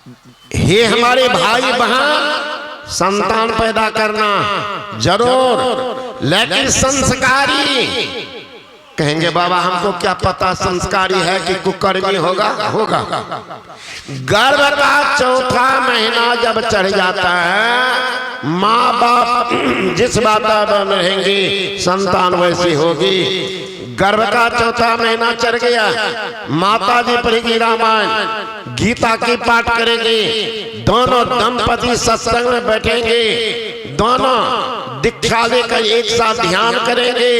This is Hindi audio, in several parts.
हे हमारे भाई बहन, संतान पैदा करना जरूर, लेकिन संस्कारी। कहेंगे बाबा हमको क्या पता संस्कारी है कि कुकर्मी होगा। गर्भ का चौथा महीना जब चढ़ जाता है, माँ बाप जिस वातावरण में रहेंगे संतान वैसी होगी। गर्भ का चौथा महीना चढ़ गया, माता जी पढ़ेगी रामायण, गीता की पाठ करेंगे, दोनों दंपति सत्संग में बैठेंगे, दोनों दीक्षा लेकर एक साथ ध्यान करेंगे,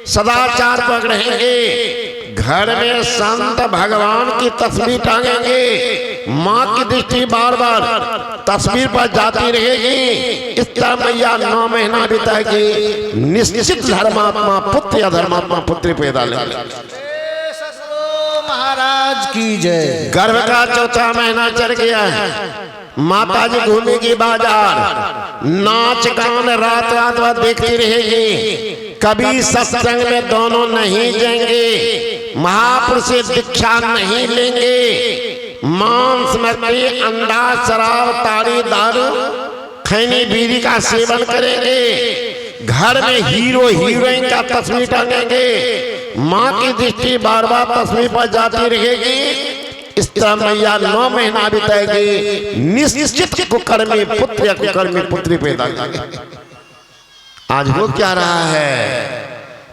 सदाचार पर रहेंगे, घर में संत भगवान की तस्वीर टांगेंगे, माँ की दृष्टि बार बार तस्वीर पर जाती रहेगी। इस तरह मैया 9 महीना बिताएगी, निश्चित धर्मात्मा पुत्र या धर्मात्मा पुत्री पैदा लेंगे। महाराज की जय। गर्भ का चौथा महीना चढ़ गया है, माता जी घूमेगी बाजार, नाच गान रात रात भर देखती रहेगी। कभी सत्संग में दोनों नहीं जाएंगे, महापुरुष से दीक्षा नहीं लेंगे, मांस मछली अंडा शराब ताड़ी दारू खैनी बीड़ी का सेवन करेंगे। घर में हीरो हीरोइन का तस्वीर टांगेंगे, माँ की दृष्टि बार बार तस्वीर पर जाती रहेगी। इस तरह मैया 9 महीना बिताएगी, निश्चित कुकर्मी पुत्र या कुकर्मी पुत्री पैदा करेगी। आज हो क्या रहा है,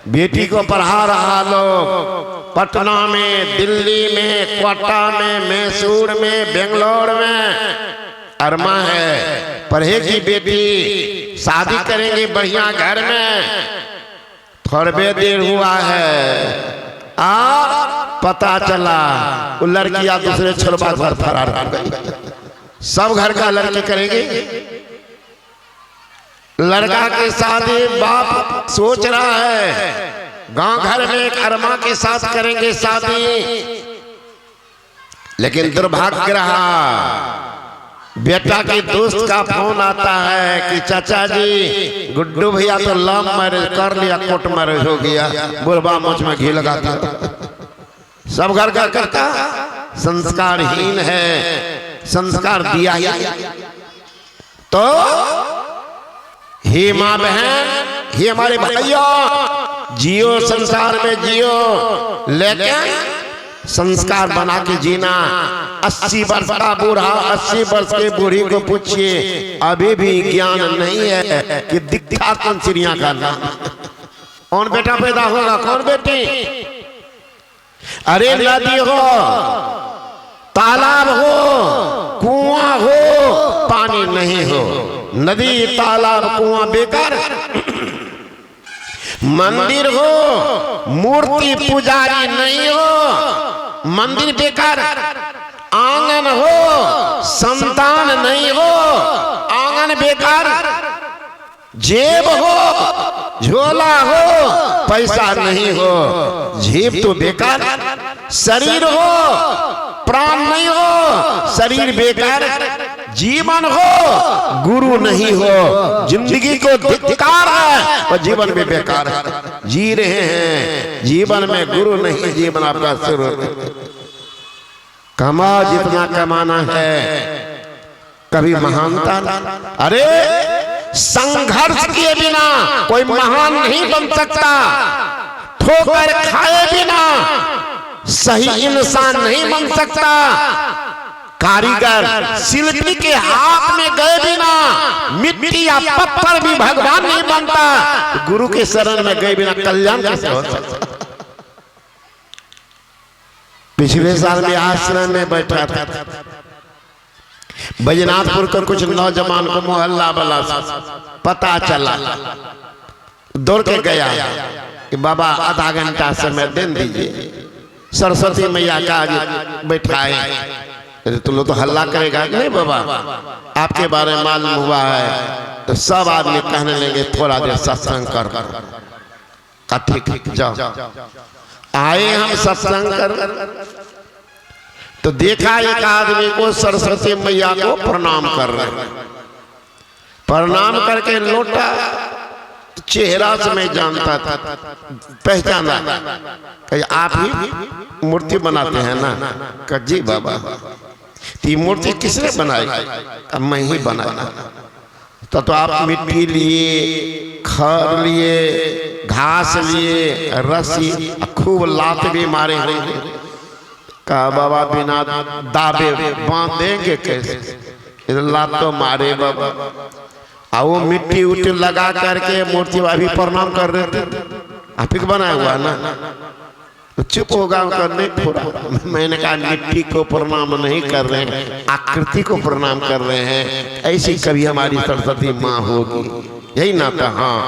बेटी को पढ़ा रहा लोग पटना में, दिल्ली में, कोटा में, मैसूर में, बेंगलोर में अरमा है, पढ़ेगी बेटी, शादी करेंगे बढ़िया घर में। थोड़े देर हुआ है, पता चला वो लड़कियां दूसरे छोरबा घर फरार हो गई। सब घर का लड़की करेंगे, लड़का के शादी बाप सोच रहा है, गांव घर में एक अरमा के साथ करेंगे शादी, लेकिन दुर्भाग्य रहा, बेटा के दोस्त का फोन आता है कि चाचा जी गुड्डू भैया तो लव मैरिज कर लिया, कोर्ट मैरिज हो गया, बुढ़वा मुझ में घी लगाता। सब घर का करता, संस्कारहीन है, संस्कार दिया ही तो। हे माँ बहन, हे हमारे भैया, जियो संसार में जियो, लेकिन संस्कार बना के जीना। 80 वर्ष का बूढ़ा 80 वर्ष के बूढ़ी को पूछिए, अभी भी ज्ञान नहीं है कि दिखा कौन चिड़िया का नाम, कौन बेटा पैदा होगा, कौन बेटी। अरे नदी हो, तालाब हो, कुआं हो, पानी नहीं हो, नदी तालाब कुआं बेकार, मंदिर हो, मूर्ति पुजारी नहीं हो, मंदिर बेकार, आंगन हो, संतान नहीं हो, आंगन बेकार, जेब हो, झोला हो, पैसा नहीं हो, जेब तो बेकार, शरीर हो, प्राण नहीं हो, शरीर बेकार, जीवन हो, गुरु नहीं हो, जिंदगी को धिक्कार है और जीवन में बेकार है। जी रहे हैं जीवन में, गुरु नहीं, जीवन आपका शुरू। कमा जितना कमाना है, कभी महानता। अरे संघर्ष किए बिना कोई महान नहीं बन सकता, ठोकर खाए बिना सही इंसान नहीं बन सकता, कारीगर शिल्पी के हाथ में गए बिना मिट्टी या पत्थर भी भगवान नहीं बनता, गुरु के शरण में गए बिना कल्याण कैसे हो सकता। पिछले साल में आश्रम में बैठा था, बैजनाथपुर का कुछ नौजवान को मोहल्ला वाला पता चला, दौड़ के गया कि बाबा आधा घंटा समय दे दीजिए, सरस्वती मैया का आज बैठाए। तुम लोग तो हल्ला करेगा कि नहीं बाबा, आपके बारे में मालूम हुआ है, तो सब आदमी कहने लेंगे थोड़ा देर सत्संग कर। ठीक जाओ, आए हम सत्संग कर, तो देखा एक आदमी को सरस्वती मैया को प्रणाम कर रहे, प्रणाम करके लौटा, चेहरा से मैं जानता था, पहचाना, आप ही मूर्ति बनाते हैं ना? जी बाबा। ती मूर्ति किसने बनाई? अब मैं ही बनाया। तो आप मिट्टी लिए, खर लिए, घास लिए, रस्सी, खूब लात भी मारे होंगे। कहा बाबा बिना दाबे बांध देंगे कैसे? लात तो मारे बाबा। और वो मिट्टी उट्टी लगा करके मूर्ति अभी प्रणाम कर रहे थे। आप ही बनाया हुआ ना, तो चुप होगा करने थोड़ा। मैंने कहा मिट्टी को प्रणाम नहीं कर रहे हैं, आकृति को प्रणाम कर रहे हैं। ऐसी कभी हमारी सरस्वती माँ होगी, यही ना था। हाँ,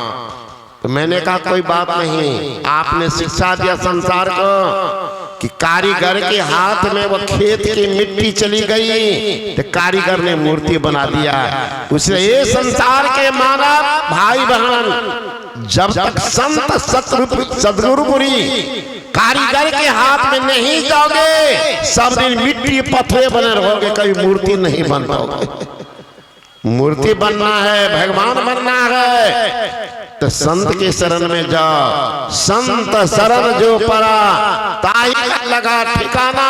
तो मैंने कहा कोई बात नहीं, आपने शिक्षा दिया संसार को कि कारीगर के हाथ में वो खेत की मिट्टी चली गई तो कारीगर ने मूर्ति बना दिया। उसने ये संसार के मानव भाई बहन, जब तक संत सदगुरुपुरी कारीगर के हाथ में नहीं जाओगे, सब दिन मिट्टी पत्थर बने रहोगे, कभी मूर्ति नहीं बन पाओगे। मूर्ति बनना है, भगवान बनना है तो संत के शरण में जाओ। संत शरण जो पड़ा ताई लगा ठिकाना,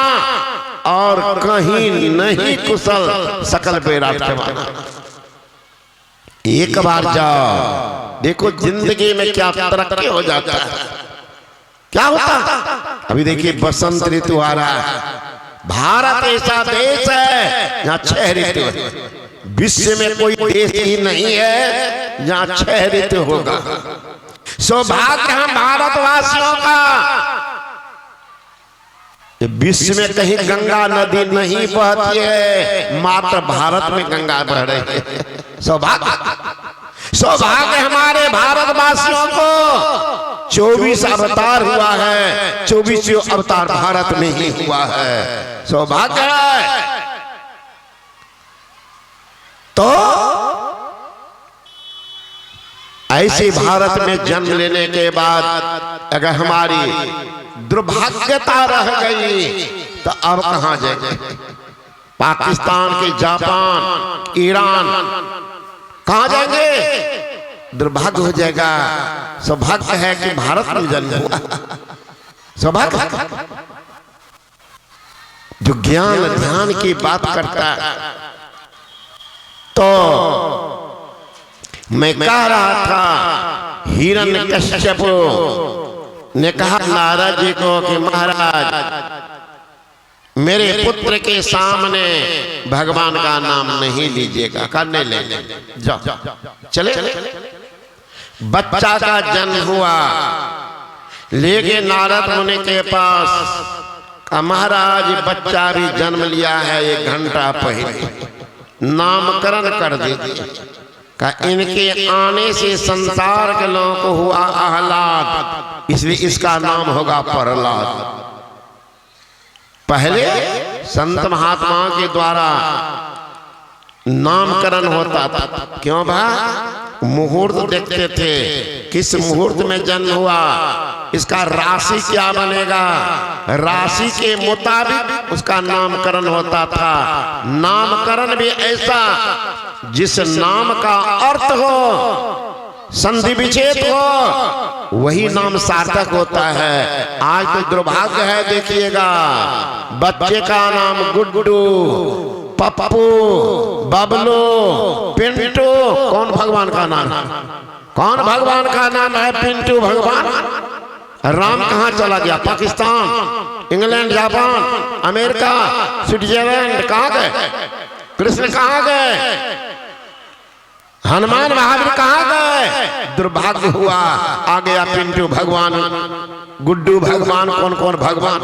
और कहीं नहीं कुशल सकल बेड़ा ठिकाना। एक बार जाओ, देखो जिंदगी में क्या तरक्की हो जाता है, क्या होता। अभी देखिए बसंत ऋतु आ रहा है। भारत ऐसा देश है जहाँ 6 ऋतु है। विश्व में कोई देश ही नहीं है जहाँ 6 ऋतु होगा। सौभाग्य हम भारतवासियों का, विश्व में कहीं गंगा नदी नहीं बहती है, मात्र भारत में गंगा बह रही है। सौभाग्य हमारे भारतवासियों को 24 अवतार हुआ है, 24 अवतार भारत में ही हुआ है। सौभाग्य है। तो ऐसे भारत में जन्म लेने के बाद अगर हमारी दुर्भाग्यता रह गई तो अब कहां जाएंगे? पाकिस्तान के, जापान, ईरान, कहां जाएंगे? दुर्भाग्य हो जाएगा। सौभाग्य है कि भारत में जन्म हुआ। सौभाग्य जो ज्ञान ध्यान की बात करता है। तो मैं कह रहा था, हिरण्यकश्यप ने कहा नारद जी को कि महाराज मेरे पुत्र के सामने भगवान का नाम नहीं लीजिएगा। करने ले जाओ, चले। बच्चा का जन्म हुआ, लेके नारद मुनि के पास कहा महाराज बच्चा भी जन्म लिया है 1 घंटा पहले, नामकरण कर दीजिए। का इनके आने से संसार के लोगों को हुआ आह्लाद, इसलिए इसका नाम होगा प्रहलाद। पहले संत महात्माओं के द्वारा नामकरण होता था। क्यों भाई? मुहूर्त देखते थे, किस मुहूर्त में जन्म हुआ, इसका राशि क्या बनेगा, राशि के मुताबिक उसका नामकरण होता था। नामकरण भी ऐसा जिस नाम का अर्थ हो, संधि विच्छेद हो, वही नाम सार्थक होता है। आज तो दुर्भाग्य है, देखिएगा बच्चे का नाम गुड्डू, पप्पू, बबलू, पिंटू। कौन भगवान का नाम? कौन भगवान का नाम है पिंटू भगवान? राम कहाँ चला गया? Pakistan, England, Japan, America, Switzerland, कहाँ गए? कृष्ण कहाँ गए? हनुमान महावीर कहाँ गए? दुर्भाग्य हुआ, आ गया पिंटू भगवान, गुड्डू भगवान। कौन कौन भगवान?